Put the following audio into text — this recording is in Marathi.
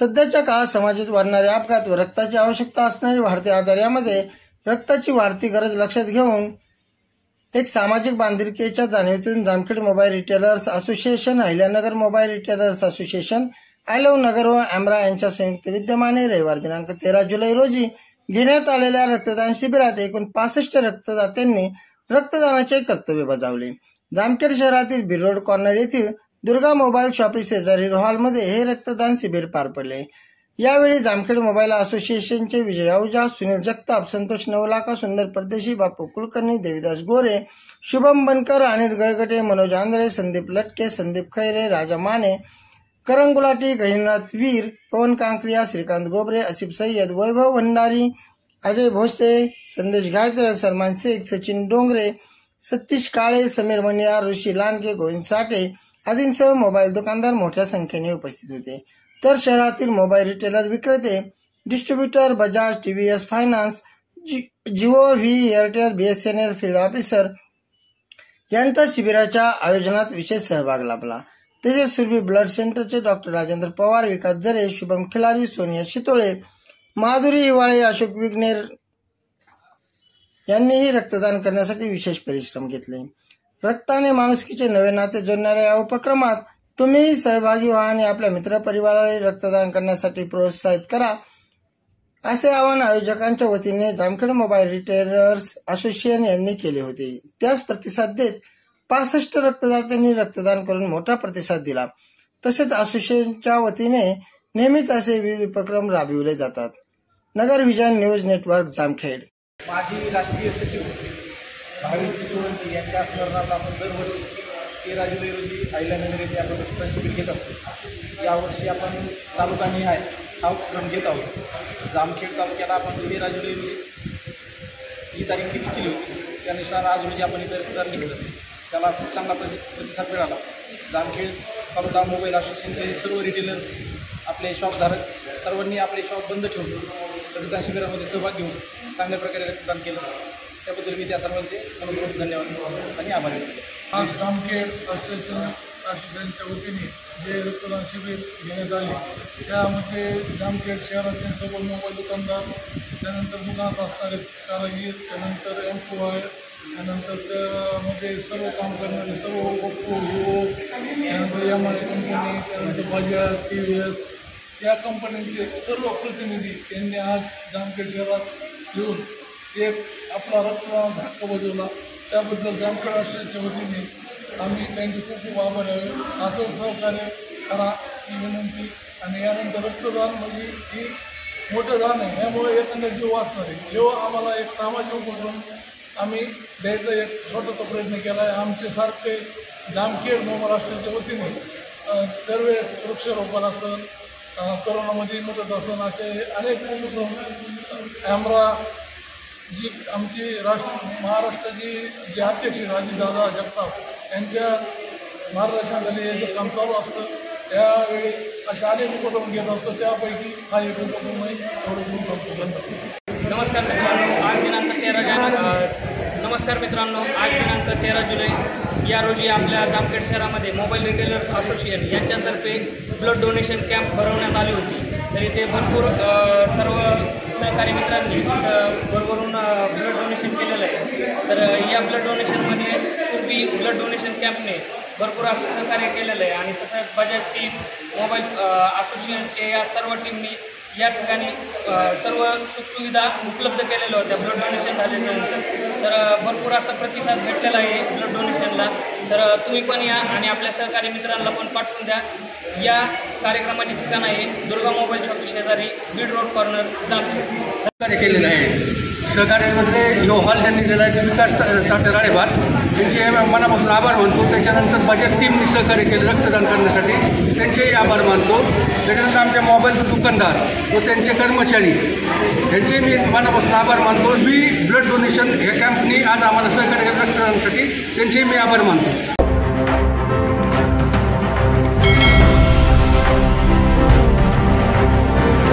सध्याच्या काळात समाजात वाढणारे अपघात व रक्ताची आवश्यकता असणारे वाढते आजार यामध्ये रक्ताची वाढती गरज लक्षात घेऊन एक सामाजिक बांधिलकीच्या जाणीवेतून Jamkhed mobile retailers association, Ahilyanagar mobile retailers association, आलव नगर व अमरा यांच्या संयुक्त विद्यमाने रविवार दिनांक 13 जुलै रोजी घेण्यात आलेल्या रक्तदान शिबिरात एकूण 65 रक्तदात्यांनी रक्तदानाचे कर्तव्य बजावले। जामखेड शहरातील बीड रोड कॉर्नर येथील दुर्गा मोबाईल शॉपी शेजारील हॉलमध्ये हे रक्तदान शिबिर पार पडले। यावेळी जामखेड मोबाईल असोसिएशनचे विजय आहुजा, सुनील जगताप, संतोष नवलाका, सुंदर परदेशी, बापू कुलकर्णी, देवीदास गोरे, शुभम बनकर, अनिल गळगटे, मनोज आंधळे, संदीप लटके, संदीप खैरे, राजा माने, करण गुलाटी, गहिनीनाथ वीर, पवन कांकरिया, श्रीकांत गोबरे, आसिफ सय्यद, वैभव भंडारी, अजय भोसले, संदेश गायत्र, सलमान शेख, सचिन डोंगरे, सतीश काळे, समीर मनियार, ऋषी लांडगे, गोविंद साठे आदींसह मोबाईल दुकानदार मोठ्या संख्येने उपस्थित होते। तर शहरातील मोबाईल रिटेलर विक्रेते, distributor, Bajaj, TVS finance, Jio, V, Airtel, BSNL field officer यांचा शिबिराच्या आयोजनात विशेष सहभाग लाभला। तसेच सुरभी ब्लड सेंटरचे डॉक्टर राजेंद्र पवार, विकास जरे, शुभम खिलारी, सोनिया शितोळे, माधुरी हिवाळे, अशोक विघ्नेर यांनीही रक्तदान करण्यासाठी विशेष परिश्रम घेतले। रक्ताने माणुसकीचे नवे नाते जोडणाऱ्या या उपक्रमात तुम्ही सहभागी व्हा आणि आपल्या मित्रपरिवाराला रक्तदान करण्यासाठी प्रोत्साहित करा, असे आवाहन आयोजकांच्या वतीने जामखेड मोबाईल रिटेलर्स असोसिएशन यांनी केले होते। त्यास प्रतिसाद देत 65 रक्तदात्यांनी रक्तदान करून मोठा प्रतिसाद दिला। तसेच असोसिएशनच्या वतीने नेहमीच असे विविध उपक्रम राबविले जातात। नगर विजन न्यूज नेटवर्क जामखेड। माजी राष्ट्रीय सचिव भाविकी सोळंकी यांच्या स्मरणार्थ आपण दरवर्षी 13 जुलै रोजी अहिल्यानगर येथे आपण रक्तदान शिबिर घेत असतो। यावर्षी आपण तालुकानिहाय हा उपक्रम घेत आहोत। जामखेड तालुक्याला आपण 13 जुलै रोजी ही तारीख फिक्स केली होती, त्यानुसार आज रोजी आपण इथे रक्तदान घेतलं, त्याला खूप चांगला प्रतिसाद मिळाला। जामखेड तालुका मोबाईल असोसिएशनचे सर्व रिटेलर्स, आपले शॉपधारक सर्वांनी आपले शॉप बंद ठेवून रक्तदान शिबिरामध्ये सहभाग घेऊन चांगल्या प्रकारे रक्तदान केलं, त्याबद्दल मी त्या सर्वांचे मनपूर्वक धन्यवाद आणि आभार व्यक्त करतो। आज जामखेड असोसिएशनच्या वतीने जे रक्तदान शिबिर घेण्यात आले त्यामध्ये जामखेड शहरातील सर्व मोबाईल दुकानदार, त्यानंतर दुकानात असणारे कारागीर, त्यानंतर एम्प्लॉय, त्यानंतर त्यामध्ये सर्व काम करणारे सर्व ओप्पो, विवो, त्यानंतर एम.आय कंपनी, त्यानंतर बजाज, टीव्हीएस या कंपन्यांचे सर्व प्रतिनिधी यांनी आज जामखेड शहरात येऊन एक आपला रक्तदानाचा हक्क बजावला। त्याबद्दल जामखेड असोसिएशनच्या वतीने आम्ही त्यांचे खूप खूप आभार आहे। असं सहकार्य करा ही विनंती। आणि यानंतर रक्तदान म्हणजे ही मोठं दान आहे, यामुळे एखादा जीव वाचणार आहे। जेव्हा आम्हाला एक सामाजिक उपक्रम आम्ही द्यायचा एक छोटासा प्रयत्न केला आहे। आमचे सारखे जामखेड मोबाईल असोसिएशनच्या वतीने दरवेळेस वृक्षारोपण असेल, कोरोनामध्ये मदत असेल, असे अनेक उपक्रम अमरा जी आमची महाराष्ट्राची जे अध्यक्ष राजेदादा जगताप यांच्या मार्गदर्शनाखाली याचं काम चालू असतं। त्यावेळी अशा अनेक उपक्रम घेत असतो, त्यापैकी हा एक उपक्रम आहे। नमस्कार मित्रांनो, आज दिनांक 13 जुलै या रोजी आपल्या जामखेड शहरामध्ये मोबाईल रिटेलर्स असोसिएशन यांच्यातर्फे ब्लड डोनेशन कॅम्प भरवण्यात आली होती। तर इथे भरपूर सर्व सहकारी मित्रांनी भरभरून ब्लड डोनेशन केलेलं आहे। तर या ब्लड डोनेशनमध्ये सुरभी ब्लड डोनेशन कॅम्पने भरपूर असं सहकार्य केलेलं आहे आणि तसंच बजाज टीम, मोबाईल असोसिएशनचे या सर्व टीमनी या ठिकाणी सर्व सुखसुविधा उपलब्ध केलेल्या होत्या ब्लड डोनेशन झाल्यानंतर। तर भरपूर असा प्रतिसाद भेटलेला आहे ब्लड डोनेशनला। तर तुम्ही पण या आणि आपल्या सहकारी मित्रांना पण पाठवून द्या। या कार्यक्रमाचे ठिकाण आहे दुर्गा मोबाईल शॉपी शेजारी, बीड रोड कॉर्नर, जामखेड। सहकार्य केलेलं आहे। सहकार्यामध्ये जो हॉल त्यांनी दिला आहे विकास राळेभात त्यांचे मनापासून आभार मानतो। त्याच्यानंतर बजाज टीमनी सहकार्य केलं रक्तदान करण्यासाठी, त्यांचेही आभार मानतो। त्याच्यानंतर आमच्या मोबाईल दुकानदार व त्यांचे कर्मचारी यांचे मी मनापासून आभार मानतो। मी ब्लड डोनेशन या कॅम्पनी आज आम्हाला सहकार्य रक्तदानासाठी त्यांचेही मी आभार मानतो।